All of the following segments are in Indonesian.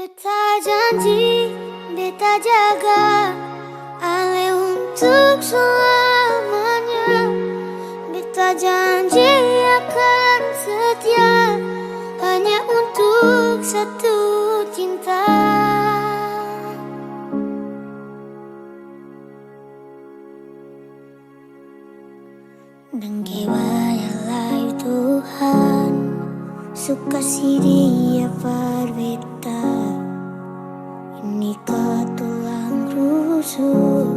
Beta janji, beta jaga Ale untuk selamanya. Beta janji akan setia hanya untuk satu cinta. Dan kewayalah Tuhan, suka si dia berbeda. Ini tulang rusuk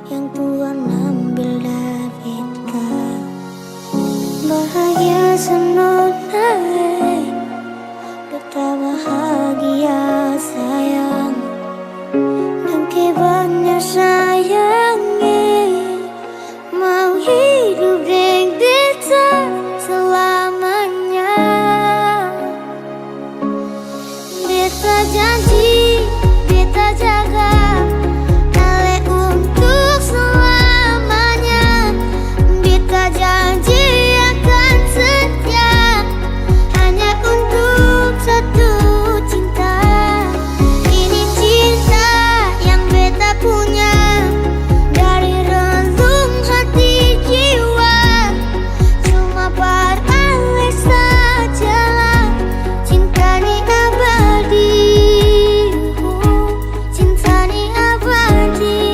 yang Tuhan ambil dari kita. Bahagia senonai, beta bahagia sayang. Dan kebanyak sayangnya, mau hidup dengan beta selamanya. Beta janji, beta jaga Ale untuk selamanya. Beta janji akan setia hanya untuk satu cinta. Ini cinta yang beta punya dari relung hati jiwa. Cuma par Ale sajalah cinta ni abadi. Cinta ni abadi.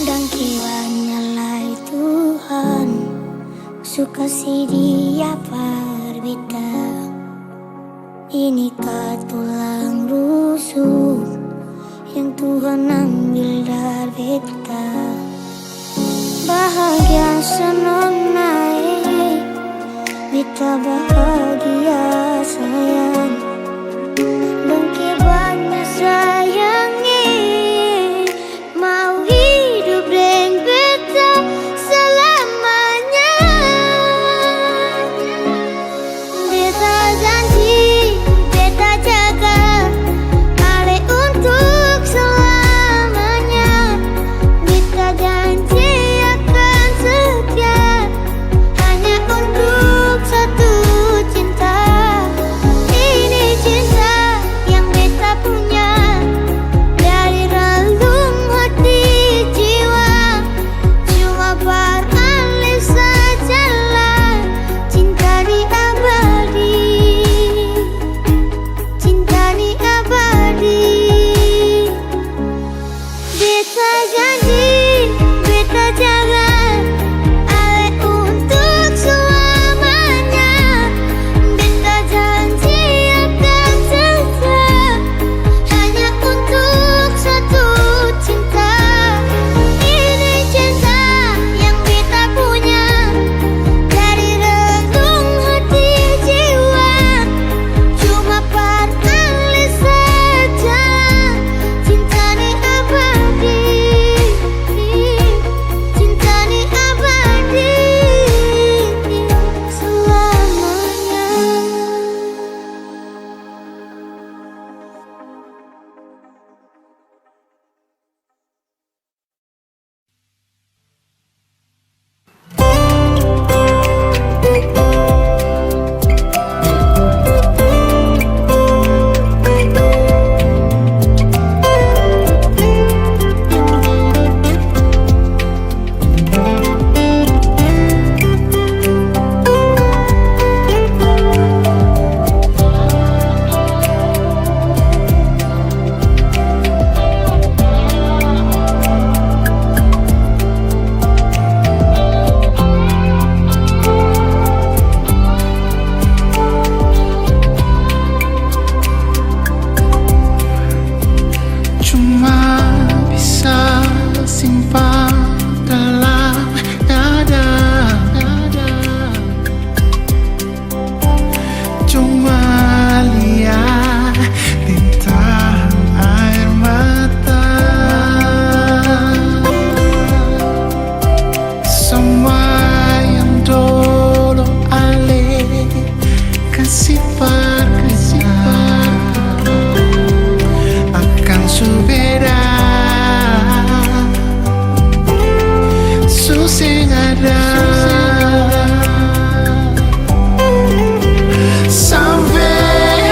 Dan kiranya Tuhan suka si dia berbeda. Ini tulang rusuk yang Tuhan ambil dari beta. Bahagia senonai, beta bahagia sayang. Dan kebanyak sayangnya, mau hidup dengan beta selamanya. Beta janji, beta jaga Ale untuk selamanya. Beta janji akan setia hanya untuk satu cinta. Ini cinta yang beta punya dari relung hati jiwa. Cuma par Ale sajalah cinta ni abadi. Cinta ni abadi. Beta janji, beta jaga Ale untuk selamanya. Beta janji akan setia hanya untuk satu cinta. Ini cinta yang beta punya dari relung hati jiwa. Cuma par Ale saja cinta ni abadi. Cinta ni abadi selamanya. Cuma bisa simpan dalam dada. Cuma lihat bintang air mata. Semua yang dulu Ale kasih akan subeda. Susing ada sampai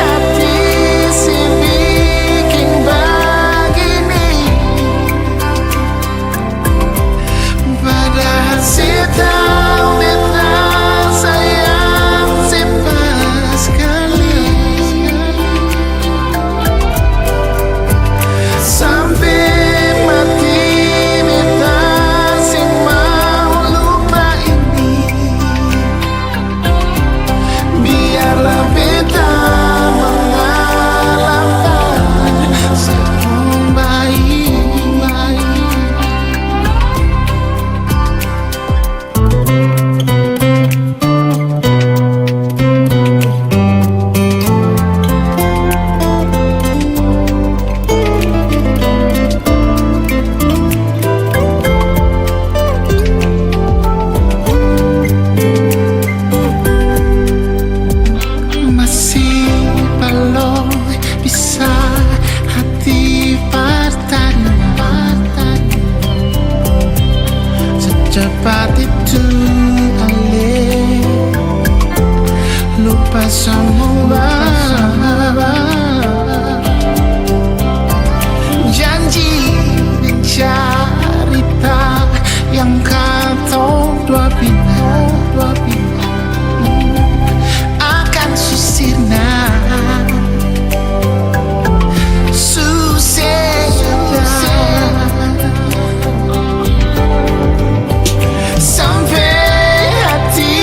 tempat itu alih, lupa semua. Janji dan cerita yang kau dua bina akan susirna, sampai hati.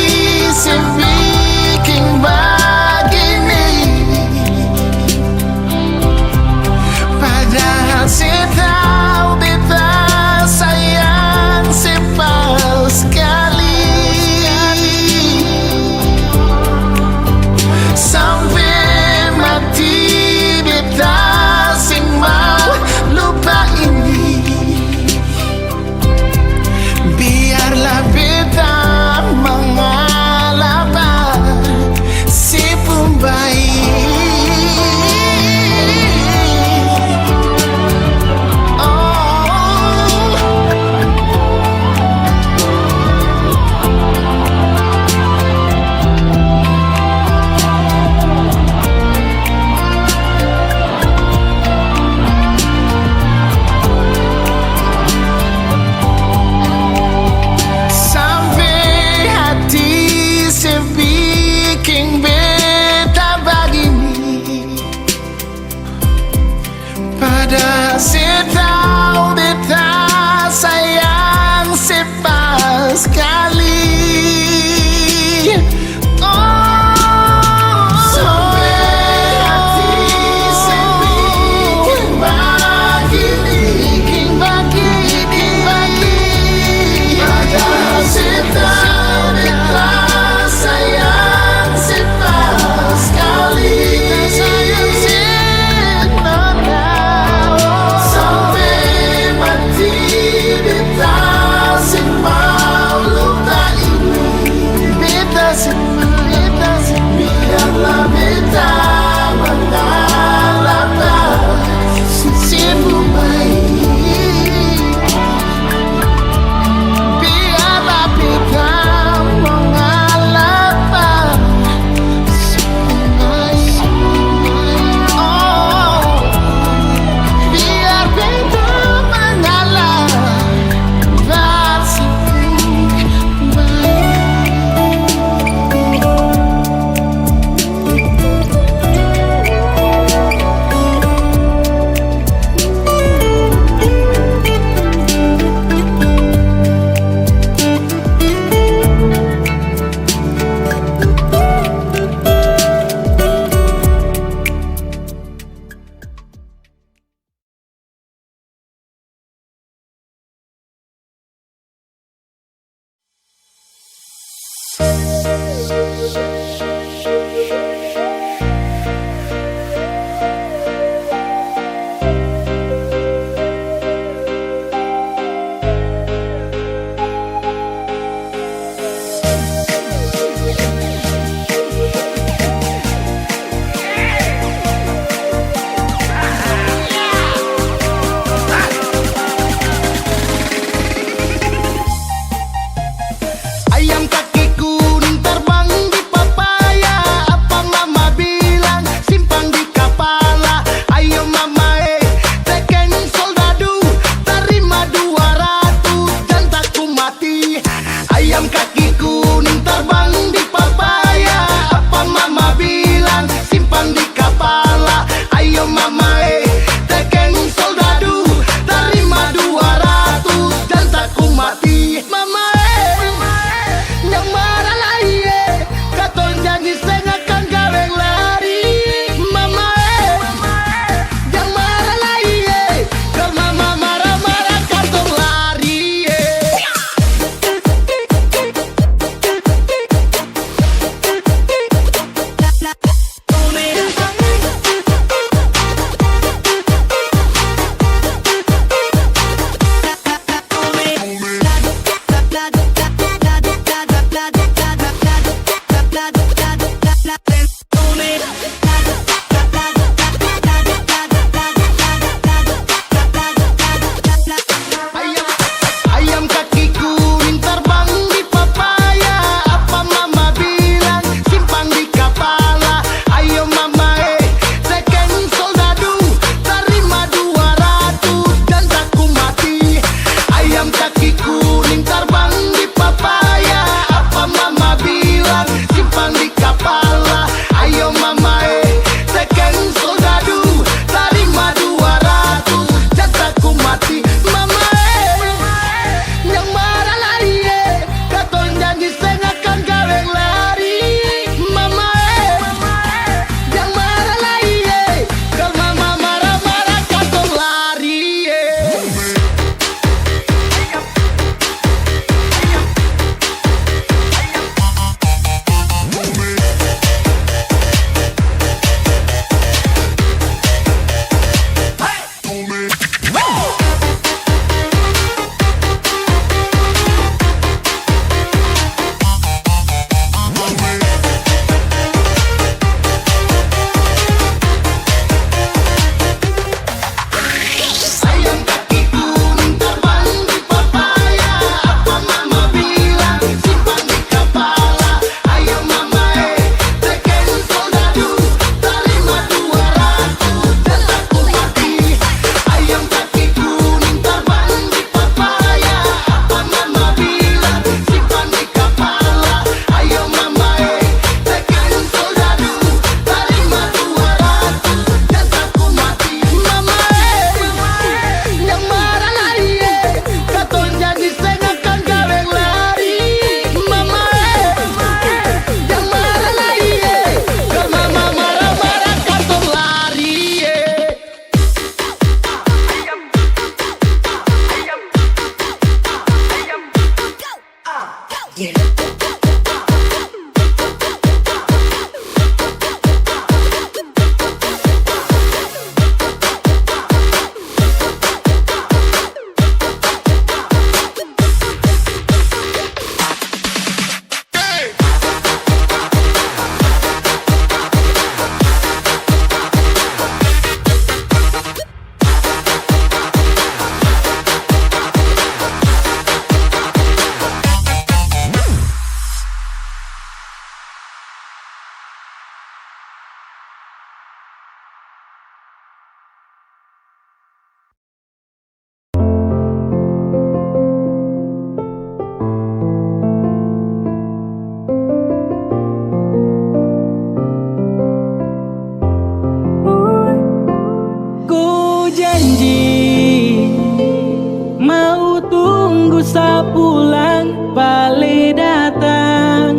sepulang balik datang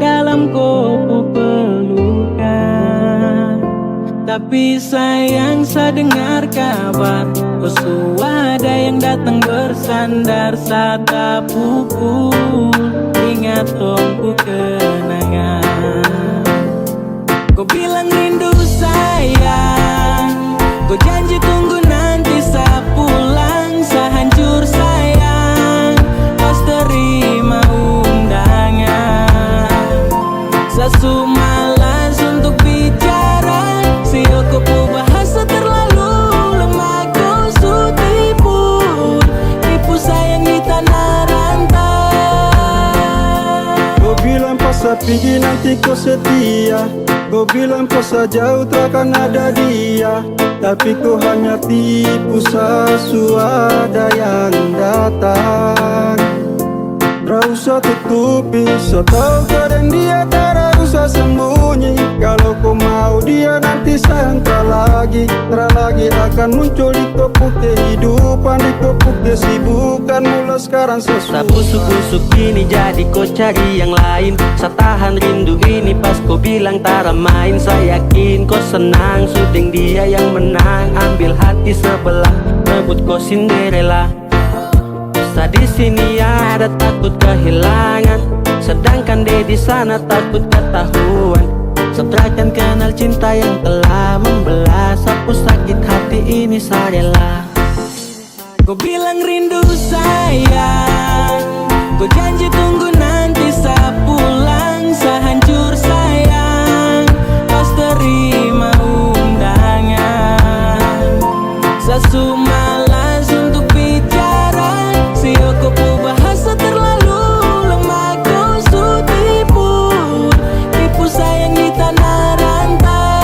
dalam kopo pelukan. Tapi sayang saya dengar kabar Kosu ada yang datang bersandar sata pukul. Ingat tongku kenangan. Kau bilang rindu sayang, kau janji tunggu nanti saya pulang. Saya hancur sayang, pas terima undangan. Saya malas untuk bicara, sioko pu bahasa terlalu lemah. Kau su tipu sayang di tanah rantau. Kau bilang pas pergi nanti kau setia, kau bilang pas jauh takkan ada dia. Tapi kau hanya tipu sesuatu yang datang. Tak usah tutupi, so tau kadang dia tak usah sembunyi. Kalau kau mau dia nanti sayang tak lagi akan muncul di topuk kehidupan, di topuk kesibukan. Mula sekarang sesuai. Tak busuk-busuk gini jadi kau cari yang lain. Saya tahan rindu ini pas kau bilang tak main. Saya yakin kau senang syuting dia yang menang. Ambil hati sebelah, rebut kau Cinderella. Saya di sini ada takut kehilangan, sedangkan dia di sana takut ketahuan. Setrakan kenal cinta yang telah membelah. Sapu sakit hati ini saya rela. Kau bilang rindu sayang, kau janji tunggu nanti saya pulang. Saya hancur sayang, pas terima undangan. Saya malas untuk bicara, sioko pu bahasa terlalu lemah. Kau su tipu sayang di tanah rantau.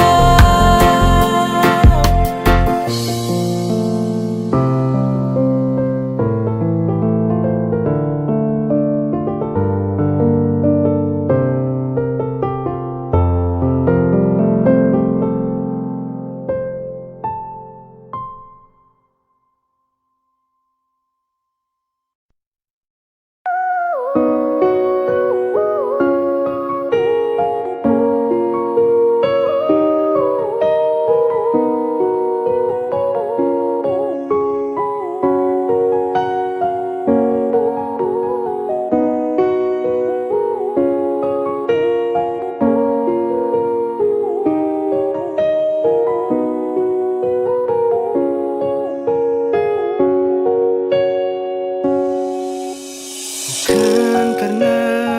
Bukan karena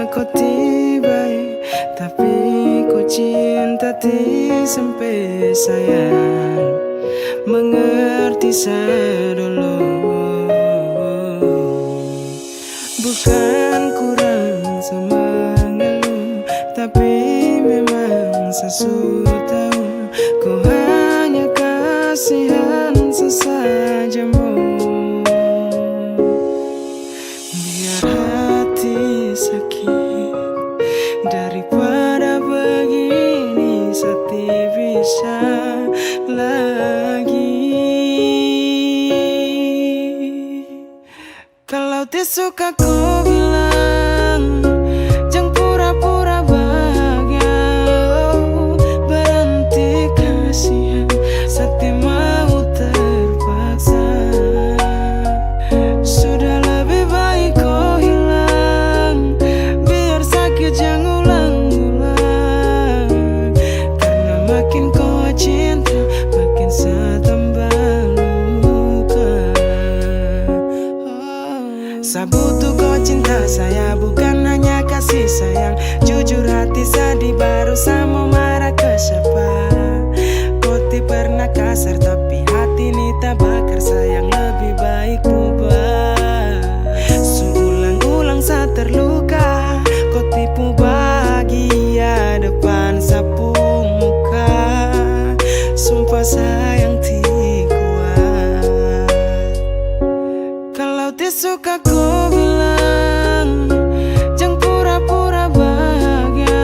kau tiba, tapi kau cinta sampai sayang mengerti sedulu. Bukan kurang sama ngeluh, tapi memang sesuatu tahu kau hanya kasihan sesajamu. Sakit daripada begini, sati bisa lagi. Kalau suka kau bilang, jangan pura-pura bahagia. Berhenti kasihan, sati mau terpaksa. Sudah lebih baik kau hilang, biar sakit jangan ulang-ulang. Karena makin kau cinta, makin saya tambah luka. Saya butuh kau cinta saya, bukan hanya kasih sayang. Jujur hati sedih, baru saya mau marah ke siapa. Kau tidak pernah kasar, tapi hati ini tak bakar. Sayang lebih baik bubar. Seulang-ulang saya terluka, kau tipu bahagia depan sapu muka. Sumpah sayang tidak kuat. Kalau tidak suka kau bilang, jangan pura-pura bahagia.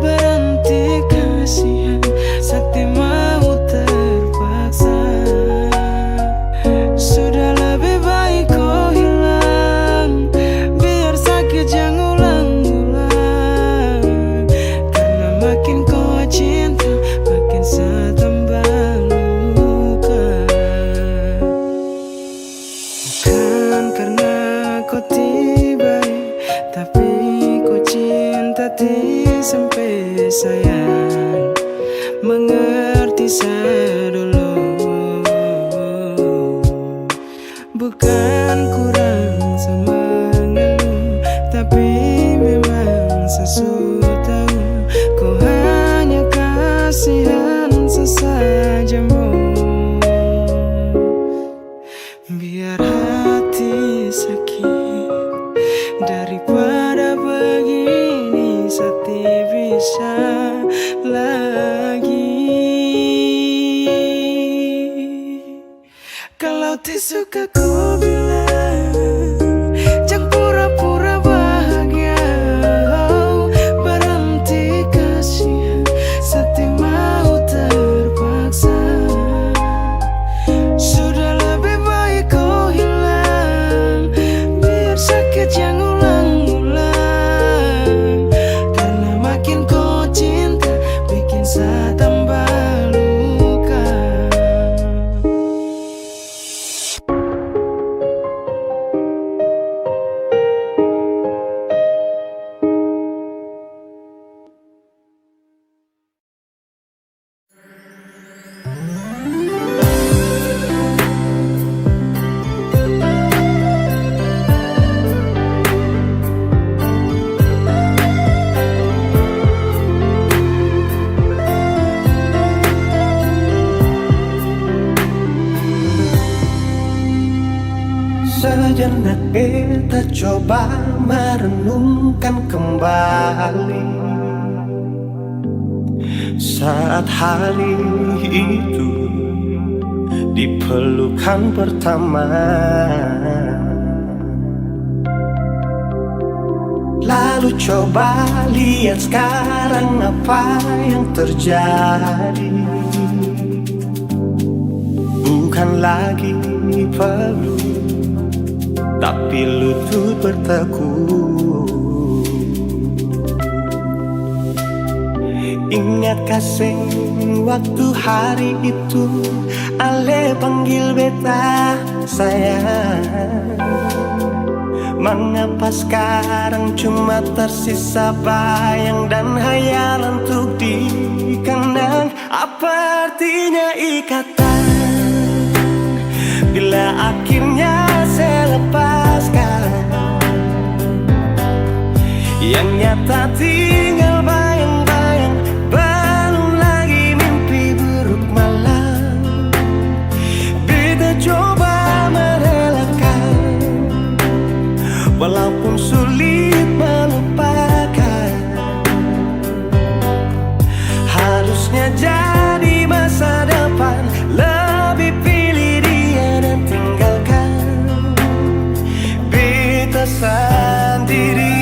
Berhenti kasihan, sakti mau terpaksa. Sudah lebih baik kau hilang. suka ku bilang, jangan pura-pura bahagia. Oh, berhenti kasihan, sakti mau terpaksa. Sudah lebih baik kau hilang, biar sakit yang ulang-ulang. Karena makin kau cinta, bikin saya tambah luka. Sejenak kita coba merenungkan kembali saat hari itu di pelukan pertama. Lalu coba lihat sekarang apa yang terjadi. Bukan lagi peluk, tapi lutut bertekuk. Ingat kasih waktu hari itu Ale panggil beta sayang. Mengapa sekarang cuma tersisa bayang dan hayalan untuk dikenang? Apa artinya ikatan bila akhirnya saya lepaskan? Yang nyata tinggal bayang-bayang, belum lagi mimpi buruk malam. Beta coba merelakan, walaupun sulit melupakan. Harusnya jadi masa depan, lebih pilih dia dan tinggalkan beta sendiri.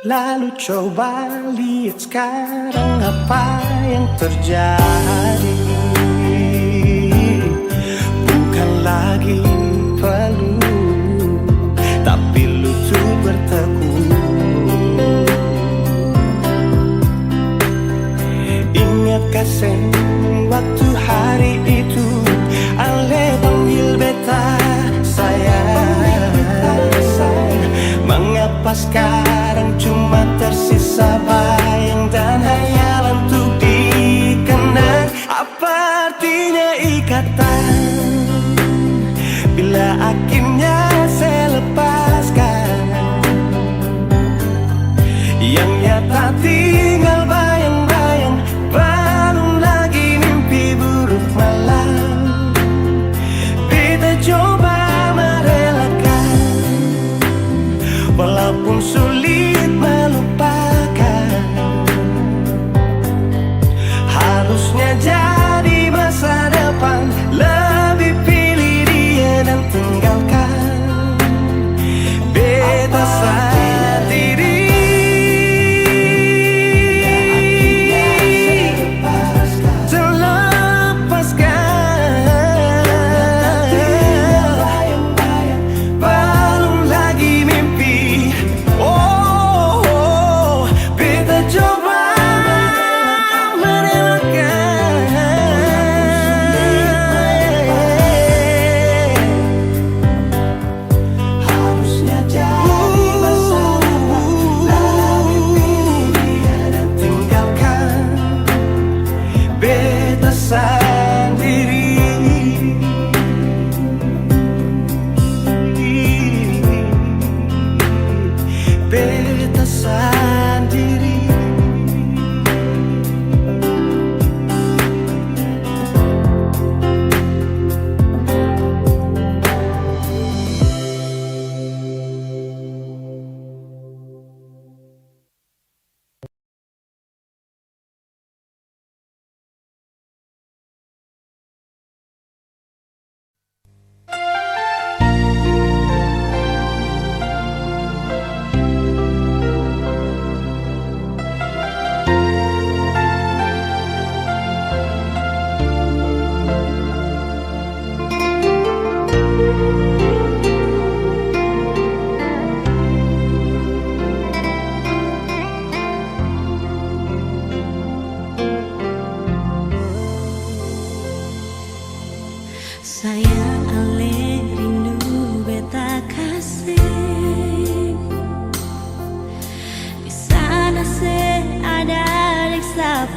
Lalu coba lihat sekarang apa yang terjadi. Bukan lagi peluk, tapi lutut bertekuk. Ingat kasih waktu hari itu Ale panggil beta sayang. Mengapa sekarang cuma tersisa bayang dan hayalan untuk dikenang? Apa artinya ikatan bila akhirnya saya lepaskan? Yang nyata tinggal bayang-bayang, belum lagi mimpi buruk malam. Beta coba merelakan, walaupun sulit melupakan. Harusnya jadi masa depan, lebih pilih dia dan tinggalkan beta sendiri. Beta sendiri.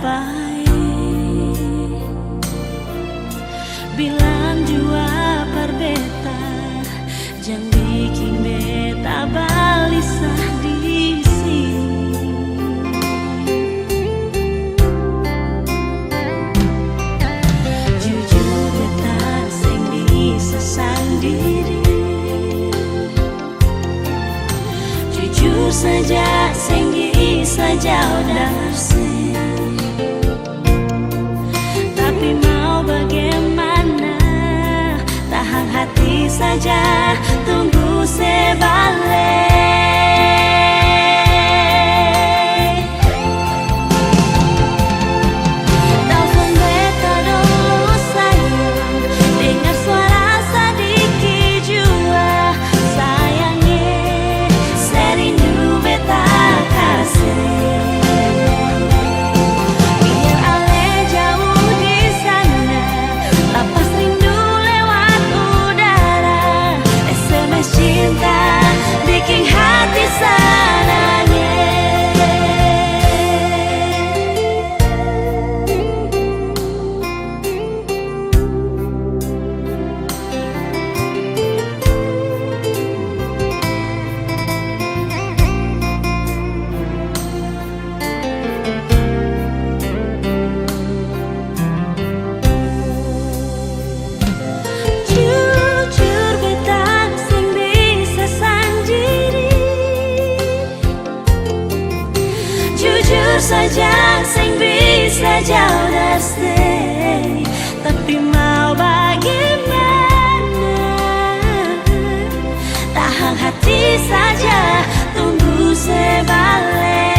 capai. Bilang jua perbeta, jangan bikin beta balisah di sini. Jujur beta sing bisa sendiri. Jujur saja sing bisa jauh dari. Tapi mau bagaimana, tahan hati saja, tunggu sebalik. Telepon beta dulu sayang, dengar suara sedikit jua. Sayangnya serindu beta kasih. Biar ale jauh di sana, lapas rindu lewat udara. SMS cinta bikin hati sananya. Jujur beta sing bisa sendiri. Jujur saja sing bisa jauh dari. Tapi mau bagaimana, tahan hati saja, tunggu sebalik.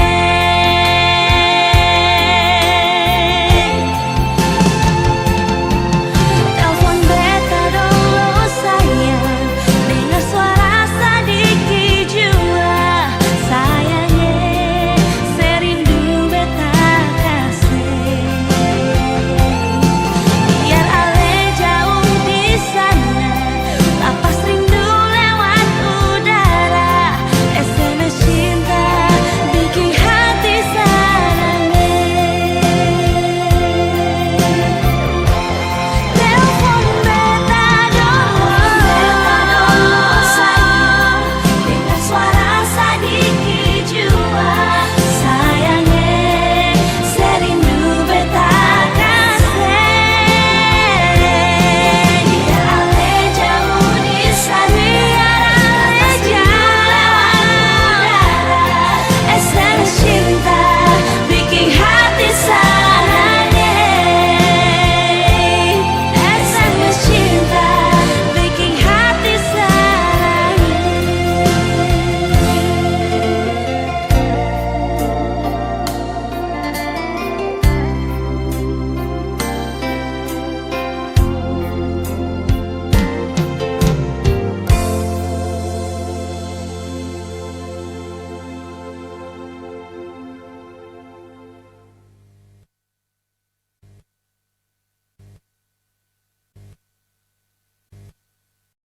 Telepon beta dulu sayang, dengar suara sedikit jua. Sayangnya serindu beta kasih. Biar ale jauh di sana, lapas rindu lewat udara. SMS cinta bikin hati sananya. Telepon beta dulu sayang, dengar suara sedikit jua. Sayangnya serindu beta kasih. Biar ale jauh di sana, lapas rindu lewat udara. SMS cinta bikin hati sananya. SMS cinta bikin hati sananya.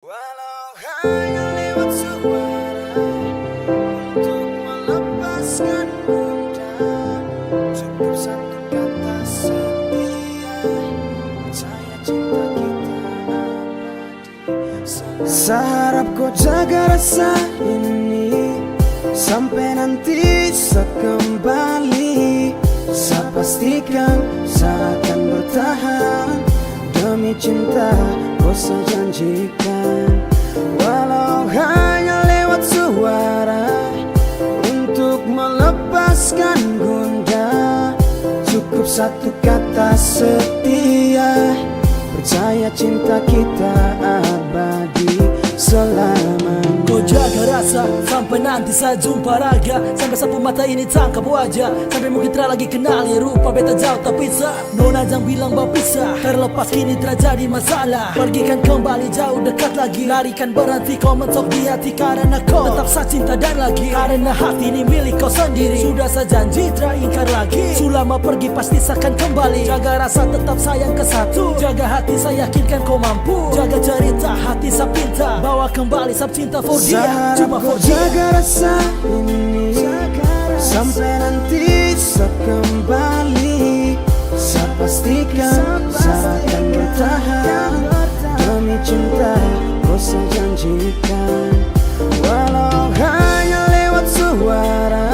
Walau hanya lewat suara, untuk melepaskan gundah, cukup satu kata setia. Percaya cinta kita abadi. Seharap kau jaga rasa ini sampai nanti saya kembali. Saya pastikan saya akan bertahan demi cinta. Kau saya janjikan, walau hanya lewat suara, untuk melepaskan gundah, cukup satu kata setia. Percaya cinta kita abadi selamanya. Kau jaga rasa sampai nanti saya jumpa raga. Sampai sapu mata ini tangkap wajah. Sampai mungkin tak lagi kenali rupa beta jauh tak bisa. Nona jangan bilang berpisah, terlepas kini terjadi masalah. Pergikan kembali jauh dekat lagi. Larikan berhenti kau mentok di hati. Karena kau tetap saya cinta dan lagi. Karena hati ini milik kau sendiri. Sudah saya janji tak ingkar lagi. Selama pergi pasti saya akan kembali. Jaga rasa tetap sayang ke satu. Jaga hati saya yakinkan kau mampu. Jaga cerita hati saya pinta. Bawa kembali sab cinta for dia. Cuma for dia. Jaga rasa ini sampai nanti saya kembali. janjikan. Walau hanya lewat suara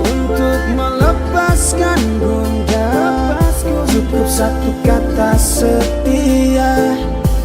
untuk melepaskan gundah, cukup satu kata setia,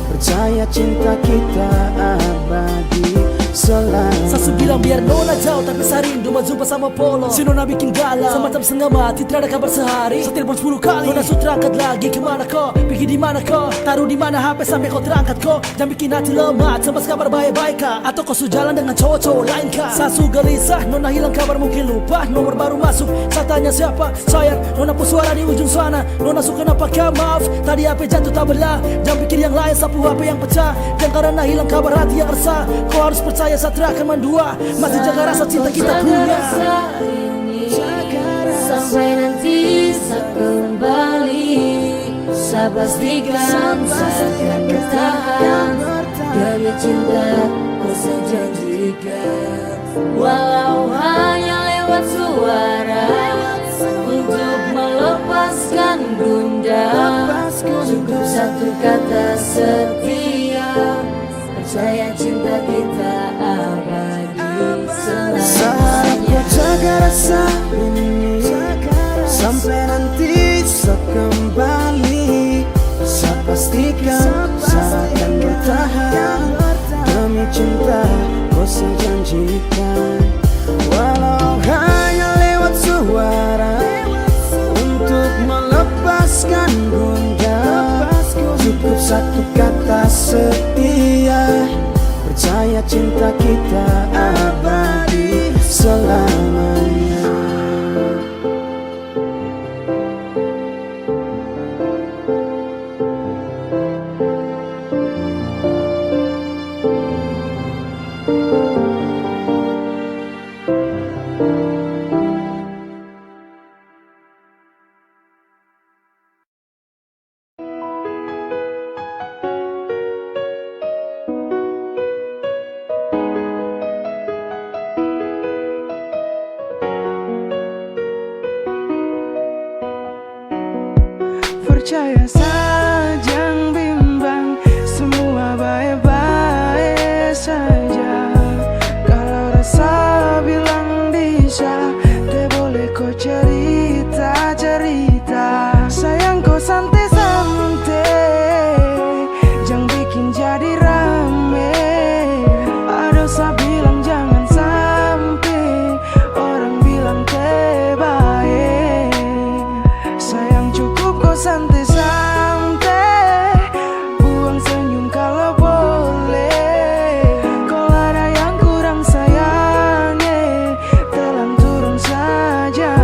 percaya cinta kita abadi selamanya. Sasu bilang biar nona jauh tapi saya rindu mau jumpa sama Polo. Si nona bikin galau semacam setengah mati, tidak ada kabar sehari. Saya telepon 10 kali, nona sudah terangkat lagi. Kemana kau? Pergi di mana kau? Taruh di mana HP sampai kau terangkat kau? Jangan bikin hati lemah, sempat kabar baik-baik kah? Atau kau sudah jalan dengan cowok-cowok lain kah? Sasu gelisah, nona hilang kabar mungkin lupa. Nomor baru masuk, saya tanya siapa? Sayang, nona pun suara di ujung sana. Nona suka pakai maaf, tadi HP jatuh tak belah. Jangan pikir yang lain, sapu HP yang pecah. Dan karena hilang kabar hati yang resah, kau harus percaya Satria akan mendua. Masih jaga rasa cinta kita punya. Rasa ini sampai nanti saya kembali. Saya pastikan saya akan bertahan demi cinta kau saya janjikan. Walau hanya lewat suara untuk melepaskan gundah, cukup satu kata setia, percaya cinta kita abadi Saat selamanya. ku jaga rasa ini sampai nanti saya kembali. Saya pastikan saya akan bertahan demi cinta kau saya janjikan. Walau hanya lewat suara untuk melepaskan gundah, cukup satu kata setia, percaya cinta kita abadi selamanya. Percaya saja, jangan bimbang, semua baik-baik saja. Kalau rasa bilang bisa, tak boleh kau cerita-cerita. Sayang kau santai-santai, jangan bikin jadi rame. Ada saya bilang jangan sampai orang bilang terbaik. Sayang cukup kau santai-santai, buang senyum kalau boleh. Kalau ada yang kurang sayangnya, telan turun saja.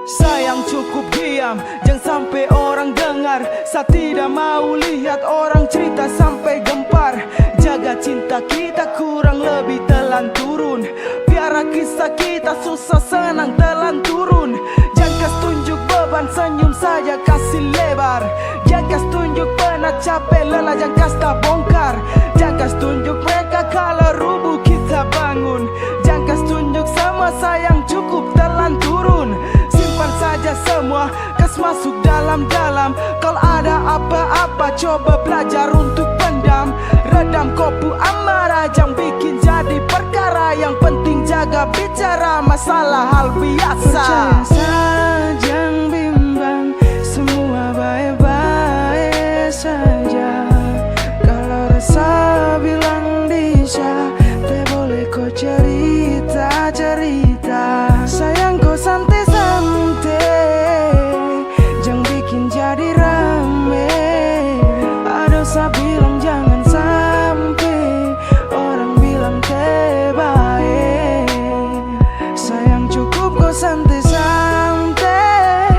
Sayang cukup diam, jangan sampai orang dengar. Saya tidak mau lihat orang cerita sampai gempar. Jaga cinta kita kurang lebih telan turun. Biar kisah kita susah senang telan turun. Jangan kas tunjuk beban, senyum saja kasih lebar. Jangan kas tunjuk penat capek lelah, jangan kas tak bongkar. Jangan kas tunjuk mereka kalau rubuh kita bangun. Jangan kas tunjuk semua sayang cukup telan turun. Simpan saja semua, kas masuk dalam-dalam. Kalau ada apa-apa coba belajar untuk pendam. Redam kopu amarah, jangan bikin jadi perkara. Yang penting jaga bicara masalah hal biasa. Percaya saja, jangan bimbang, semua baik-baik saja. Kalau rasa bilang bisa, tak boleh kau cerita-cerita. Sayang kau santai-santai, jangan bikin jadi rame. Ada saya bilang jangan sampai orang bilang terbaik. Sayang cukup kau santai-santai,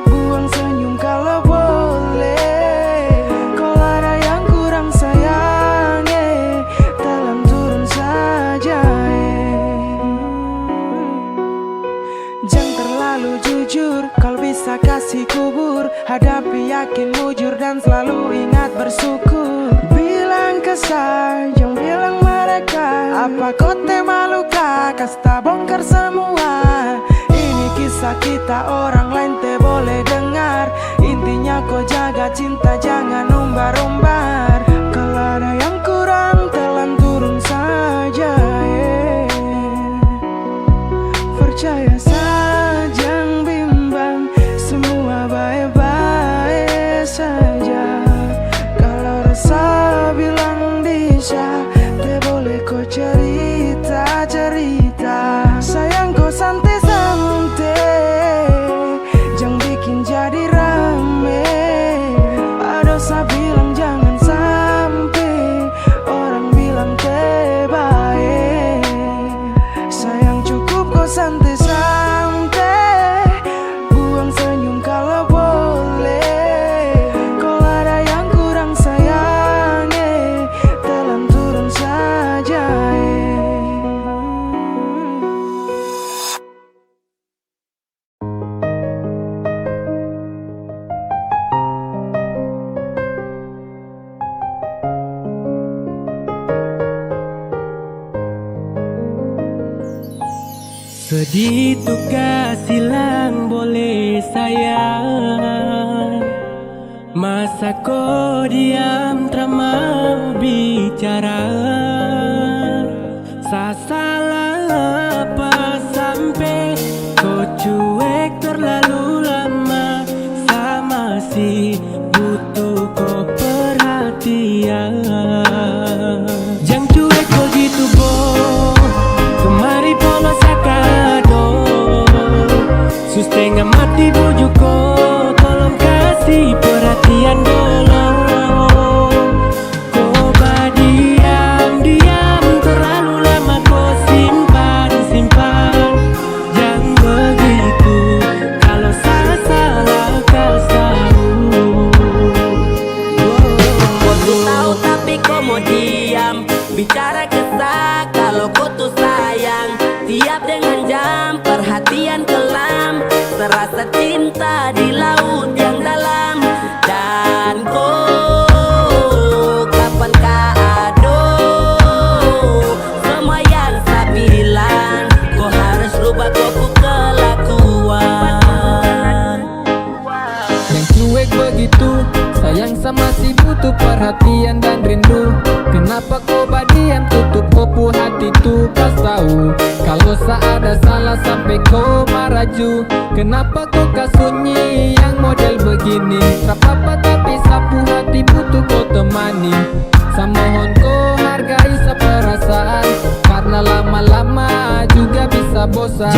buang senyum kalau boleh. Kalau ada yang kurang sayangnya, telan turun saja. Jangan terlalu jujur, kalau bisa kasih kubur. Hadapi yakin mujur dan selalu ingat bersyukur. Bilang ke saya, jangan bilang mereka. Apa kau maluka, kasta bongkar semua. Ini kisah kita, orang lain te boleh dengar. Intinya kau jaga cinta, jangan umbar-umbar. Kalau ada yang kurang telan turun saja, percaya saja, jangan bimbang, semua baik-baik saja. Kalau rasa bilang bisa, te boleh kau cerita-cerita. Sayang kau santai-santai, jangan bikin jadi rame. Ada saya bilang jangan sampai orang bilang te baik. Sayang cukup kau santai-santai, buang senyum kalau boleh. Kalau ada yang kurang sayang, telan turun saja. Sedih tukar silang boleh sayang, masa kau diam tak mau bicara. Sa salah apa sampai kau cuek terlalu lama. Sa masih butuh kau perhatian. Jangan cuek begitu boh, kemari polos sakado. Setengah mati bujuk kau, tolong kasih perhatian dulu. Kau diam-diam terlalu lama kau simpan. Jangan begitu, kalau salah kau tahu. Kau tuh tahu tapi kau mau diam. Bicara kesah kalau kau tuh sayang. Tiap dengan jam perhatian kelam, terasa cinta di laut yang dalam. Dan kau kapan kado semua yang saya bilang. Kau harus rubah kau kelakuan. Yang cuek begitu, sayang sama si butuh perhatian dan rindu. Kenapa kau diam tutup kopu hati tuh pas tahu. Kalau ada salah sampai kau maraju. Kenapa kau kasunyi yang model begini. Trapapa tapi sapu hati butuh kau temani. Samohon kau hargai seperasaan, karena lama-lama juga bisa bosan.